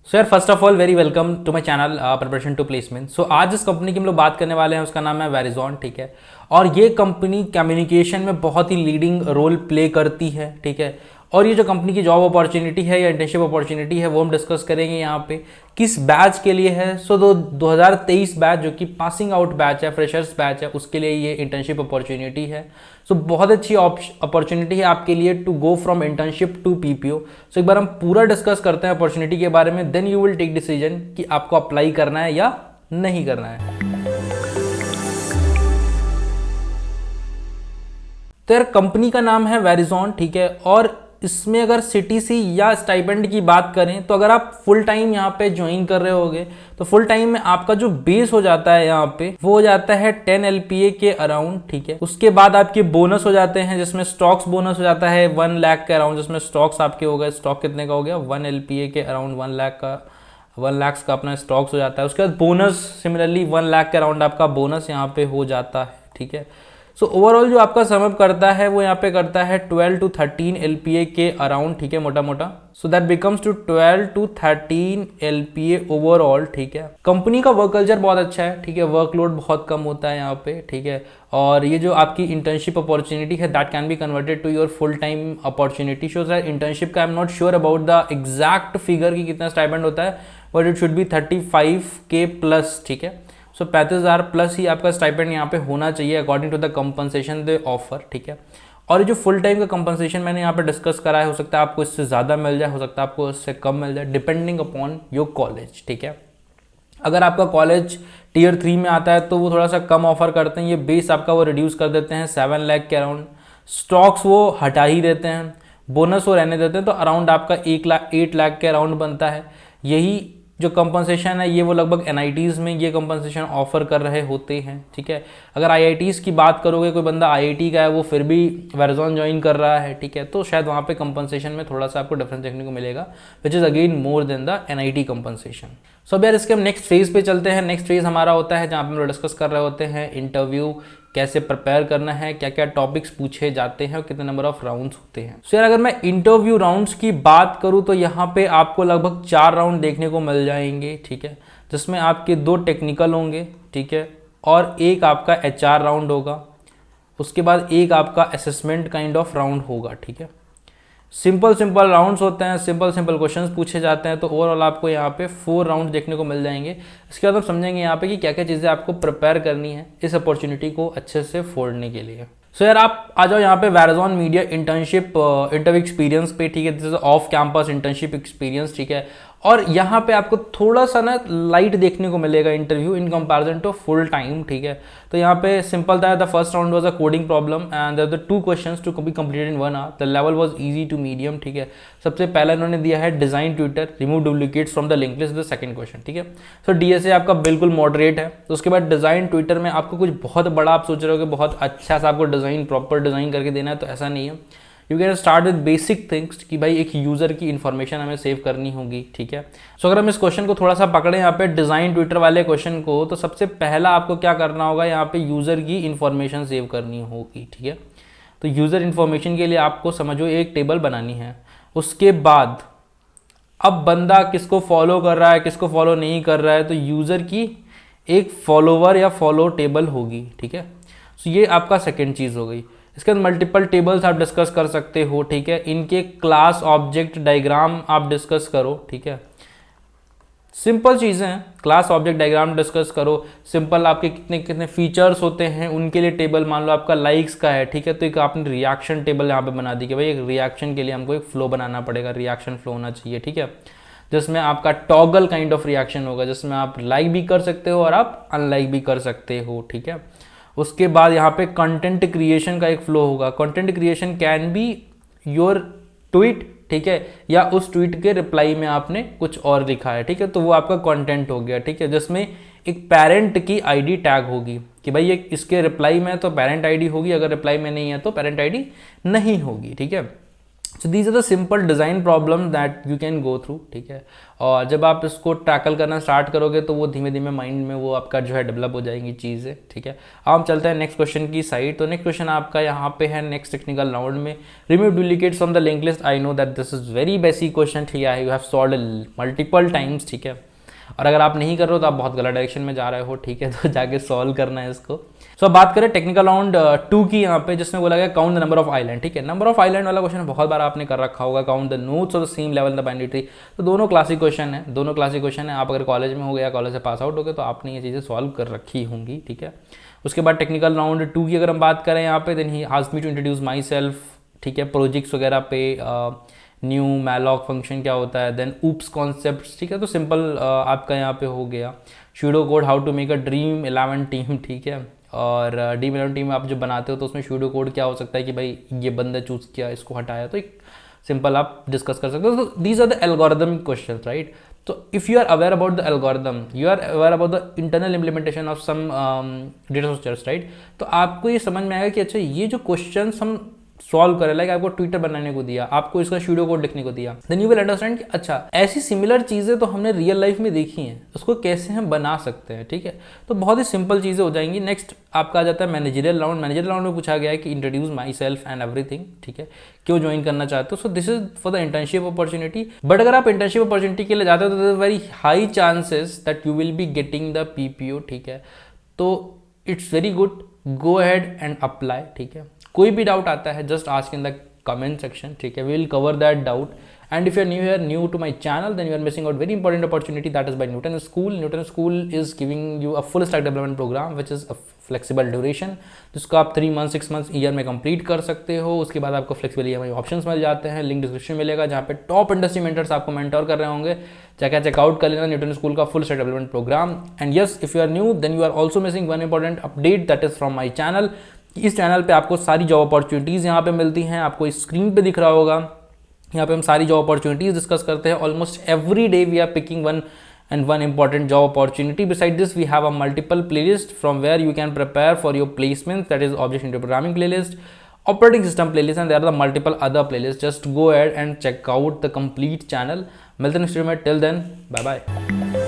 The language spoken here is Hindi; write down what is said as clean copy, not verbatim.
सो यार first of all very welcome to my channel preparation to placement. So आज जिस कंपनी की हम लोग बात करने वाले हैं उसका नाम है वेरिजॉन, ठीक है। और ये कंपनी कम्युनिकेशन में बहुत ही लीडिंग रोल प्ले करती है, ठीक है। और ये जो कंपनी की जॉब अपॉर्चुनिटी है या इंटर्नशिप अपॉर्चुनिटी है वो हम डिस्कस करेंगे यहाँ पे किस बैच के लिए है। सो 2023 बैच जो कि पासिंग आउट बैच है, फ्रेशर्स बैच है, उसके लिए ये इंटर्नशिप अपॉर्चुनिटी है। सो बहुत अच्छी अपॉर्चुनिटी है आपके लिए to go from internship to PPO. So एक बार हम पूरा डिस्कस करते हैं अपॉर्चुनिटी के बारे में, then you will take decision कि आपको अप्लाई करना है या नहीं करना है। तो यार कंपनी का नाम है वेरिजॉन, ठीक है। और इसमें अगर सीटीसी या स्टाइपेंड की बात करें तो अगर आप फुल टाइम यहाँ पे ज्वाइन कर रहे होगे तो फुल टाइम में आपका जो बेस हो जाता है यहाँ पे वो हो जाता है 10 LPA के अराउंड, ठीक है। उसके बाद आपके बोनस हो जाते हैं जिसमें स्टॉक्स बोनस हो जाता है 1 लाख के अराउंड, जिसमें स्टॉक्स आपके हो गए, स्टॉक कितने का हो गया 1 LPA के अराउंड 1 लाख का, 1 लाख का अपना स्टॉक्स हो जाता है। उसके बाद बोनस सिमिलरली 1 लाख के अराउंड आपका बोनस यहाँ पे हो जाता है, ठीक है। सो ओवरऑल जो आपका समअप करता है वो यहाँ पे करता है 12 to 13 LPA के अराउंड, ठीक है, मोटा मोटा। So that becomes to 12 to 13 LPA overall, ठीक है। कंपनी का वर्क कल्चर बहुत अच्छा है, ठीक है, वर्कलोड बहुत कम होता है यहाँ पे, ठीक है। और ये जो आपकी इंटर्नशिप अपॉर्चुनिटी है that can be converted to your full time opportunity. So sir internship का I am not sure about the exact figure की कितना स्टाइपेंड होता है, but it should be 35K plus, ठीक है। सो 35,000 प्लस ही आपका स्टाइपेंड यहाँ पे होना चाहिए according to the compensation they offer, ठीक है। और ये जो फुल टाइम का कंपनसेशन मैंने यहाँ पे डिस्कस करा है, हो सकता है आपको इससे ज़्यादा मिल जाए, हो सकता है आपको इससे कम मिल जाए, डिपेंडिंग अपॉन योर कॉलेज, ठीक है। अगर आपका कॉलेज टीयर 3 में आता है तो वो थोड़ा सा कम ऑफर करते हैं, ये बेस आपका वो रिड्यूस कर देते हैं 7 लाख के अराउंड, स्टॉक्स वो हटा ही देते हैं, बोनस वो रहने देते हैं, तो अराउंड आपका 8 लाख के अराउंड बनता है। यही जो कंपनसेशन है ये वो लगभग NITs में ये कंपनसेशन ऑफर कर रहे होते हैं, ठीक है। अगर IITs की बात करोगे, कोई बंदा IIT का है वो फिर भी वेरिजॉन ज्वाइन कर रहा है, ठीक है, तो शायद वहाँ पे कंपनसेशन में थोड़ा सा आपको डिफरेंस देखने को मिलेगा, which is again more than the NIT compensation. So अब यार इसके हम नेक्स्ट फेज पे चलते हैं। नेक्स्ट फेज हमारा होता है जहाँ पे हम लोग डिस्कस कर रहे होते हैं इंटरव्यू कैसे प्रिपेयर करना है, क्या क्या टॉपिक्स पूछे जाते हैं और कितने नंबर ऑफ राउंड्स होते हैं। सो यार अगर मैं इंटरव्यू राउंड्स की बात करूं तो यहाँ पे आपको लगभग 4 राउंड देखने को मिल जाएंगे, ठीक है, जिसमें आपके 2 टेक्निकल होंगे, ठीक है, और एक आपका HR राउंड होगा। उसके बाद एक आपका असेसमेंट काइंड ऑफ राउंड होगा, ठीक है। सिंपल राउंड्स होते हैं, सिंपल क्वेश्चंस पूछे जाते हैं, तो ओवरऑल आपको यहाँ पे 4 राउंड देखने को मिल जाएंगे। इसके बाद हम समझेंगे यहाँ पे कि क्या क्या चीज़ें आपको प्रिपेयर करनी है इस अपॉर्चुनिटी को अच्छे से फोड़ने के लिए। सो यार आप आ जाओ यहाँ पे Verizon media internship interview experience पे, ठीक है, this is off campus internship experience, ठीक है। और यहाँ पे आपको थोड़ा सा ना लाइट देखने को मिलेगा interview in comparison to full time, ठीक है। तो यहाँ पे सिंपल था, the first round was a coding problem and there were 2 questions to be completed in 1 hour. The level was easy to medium, ठीक है। सबसे पहला इन्होंने दिया है design Twitter, remove duplicates from the link list, the second question, ठीक है। सो DSA आपका बिल्कुल मॉडरेट है। तो उसके बाद डिजाइन ट्विटर में आपको कुछ बहुत बड़ा आप सोच रहे हो कि बहुत अच्छा सा आपको डिजाइन प्रॉपर डिजाइन करके देना है, तो ऐसा नहीं है। You can start with basic things कि भाई एक यूज़र की इन्फॉर्मेशन हमें सेव करनी होगी, ठीक है। सो अगर हम इस क्वेश्चन को थोड़ा सा पकड़े यहाँ पे डिज़ाइन ट्विटर वाले क्वेश्चन को, तो सबसे पहला आपको क्या करना होगा, यहाँ पे यूज़र की इन्फॉर्मेशन सेव करनी होगी, ठीक है। तो यूज़र इन्फॉर्मेशन के लिए आपको समझो एक टेबल बनानी है। उसके बाद अब बंदा किसको फॉलो कर रहा है, किसको फॉलो नहीं कर रहा है, तो यूज़र की एक फॉलोवर या फॉलो टेबल होगी, ठीक है। सो ये आपका सेकेंड चीज़ हो गई। इसके बाद मल्टीपल टेबल्स आप डिस्कस कर सकते हो, ठीक है। इनके क्लास ऑब्जेक्ट डायग्राम आप डिस्कस करो, ठीक है। सिंपल चीज़ें हैं, क्लास ऑब्जेक्ट डायग्राम डिस्कस करो। सिंपल आपके कितने कितने फीचर्स होते हैं उनके लिए टेबल, मान लो आपका लाइक्स का है, ठीक है, तो एक आपने रिएक्शन टेबल यहाँ पे बना दी कि भाई एक रिएक्शन के लिए हमको एक फ्लो बनाना पड़ेगा, रिएक्शन फ्लो होना चाहिए, ठीक है, जिसमें आपका टॉगल काइंड ऑफ रिएक्शन होगा, जिसमें आप लाइक भी कर सकते हो और आप अनलाइक भी कर सकते हो, ठीक है। उसके बाद यहाँ पे कंटेंट क्रिएशन का एक फ्लो होगा। Content creation can be your tweet, ठीक है, या उस ट्वीट के रिप्लाई में आपने कुछ और लिखा है, ठीक है, तो वो आपका कंटेंट हो गया, ठीक है, जिसमें एक पेरेंट की ID टैग होगी कि भाई ये इसके रिप्लाई में तो पेरेंट ID होगी, अगर रिप्लाई में नहीं है तो पेरेंट ID नहीं होगी, ठीक है। So these are the simple design problem that you can go through, ठीक है। और जब आप इसको टैकल करना स्टार्ट करोगे तो वो धीमे धीमे माइंड में वो आपका जो है डेवलप हो जाएंगी चीज़ें, ठीक है। अब हम चलते हैं नेक्स्ट क्वेश्चन की साइड। तो नेक्स्ट क्वेश्चन आपका यहाँ पे है नेक्स्ट टेक्निकल राउंड में, remove duplicates from the link list. I know that this is very basic question, ठीक है, you have solved multiple times, ठीक है। और अगर आप नहीं कर रहे हो तो आप बहुत गलत डायरेक्शन में जा रहे हो, ठीक है, तो जाके सॉल्व करना है इसको। सो अब बात करें टेक्निकल राउंड 2 की, यहाँ पे जिसमें बोला गया count the number of island, ठीक है। नंबर ऑफ आइलैंड वाला क्वेश्चन बहुत बार आपने कर रखा होगा, count the nodes of the same level in the binary tree. तो दोनों क्लासिक क्वेश्चन है, दोनों क्लासिक क्वेश्चन है। आप अगर कॉलेज में हो गया, कॉलेज से पास आउट हो गए, तो आपने ये चीज़ें सॉल्व कर रखी होंगी, ठीक है। उसके बाद टेक्निकल राउंड 2 की अगर हम बात करें यहाँ पे, then he asked me to introduce myself, ठीक है, प्रोजेक्ट्स वगैरह पे, न्यू मैलॉक फंक्शन क्या होता है, देन ऊप्स कॉन्सेप्ट्स, ठीक है। तो सिंपल आपका यहाँ पे हो गया pseudo code how to make a Dream 11 team, ठीक है। और ड्रीम 11 टीम आप जो बनाते हो तो उसमें शूडो कोड क्या हो सकता है कि भाई ये बंदा चूज़ किया, इसको हटाया, तो एक सिंपल आप डिस्कस कर सकते हो। तो these are the algorithm question, right. तो if you are aware about the algorithm, you are aware about the internal implementation of some data structures, right, तो आपको ये समझ में आएगा कि अच्छा ये जो क्वेश्चन हम सॉल्व करें, लाइक आपको ट्विटर बनाने को दिया, आपको इसका शूडो कोड लिखने को दिया, देन यू विल अंडरस्टैंड कि अच्छा ऐसी सिमिलर चीज़ें तो हमने रियल लाइफ में देखी हैं, उसको कैसे हम बना सकते हैं, ठीक है। तो बहुत ही सिंपल चीज़ें हो जाएंगी। नेक्स्ट आपका आ जाता है मैनेजरियल राउंड। मैनेजरियल राउंड में पूछा गया है कि introduce my self and everything, ठीक है, क्यों ज्वाइन करना चाहते हो। So this is for the internship opportunity. But अगर आप इंटर्नशिप अपॉर्चुनिटी के लिए जाते हो तो very high chances that you will be getting the PPO, ठीक है। तो it's very good, go ahead and apply, ठीक है। कोई भी डाउट आता है just ask in the comment section, ठीक है, we will cover that doubt. And if you are new here, new to my channel, then you are missing out very important opportunity that is by Newton School. Newton School is giving you a full stack development program which is a flexible duration, जिसको आप 3 मंथ 6 मंथ ईयर में कंप्लीट कर सकते हो। उसके बाद आपको फ्लेक्सिबल EMI ऑप्शंस मिल जाते हैं। लिंक डिस्क्रिप्शन मिलेगा जहाँ पे टॉप इंडस्ट्री मेंटर्स आपको मेंटर कर रहे होंगे। जाकर चेकआउट कर लेना न्यूटन स्कूल का full stack development program. And yes, if you are new then you are also missing one important update that is from my channel. इस चैनल पे आपको सारी जॉब अपॉर्चुनिटीज़ यहाँ पे मिलती हैं, आपको स्क्रीन पे दिख रहा होगा। यहाँ पे हम सारी जॉब अपॉर्चुनिटीज़ डिस्कस करते हैं। Almost every day we are picking one important job opportunity. Beside this, we have a multiple playlist from where you can prepare for your placements. That is object-oriented programming playlist, operating system playlist, and there are the multiple other playlists. Just go ahead and check out the complete channel. मिलते हैं नेक्स्ट वीडियो में, till then, bye bye.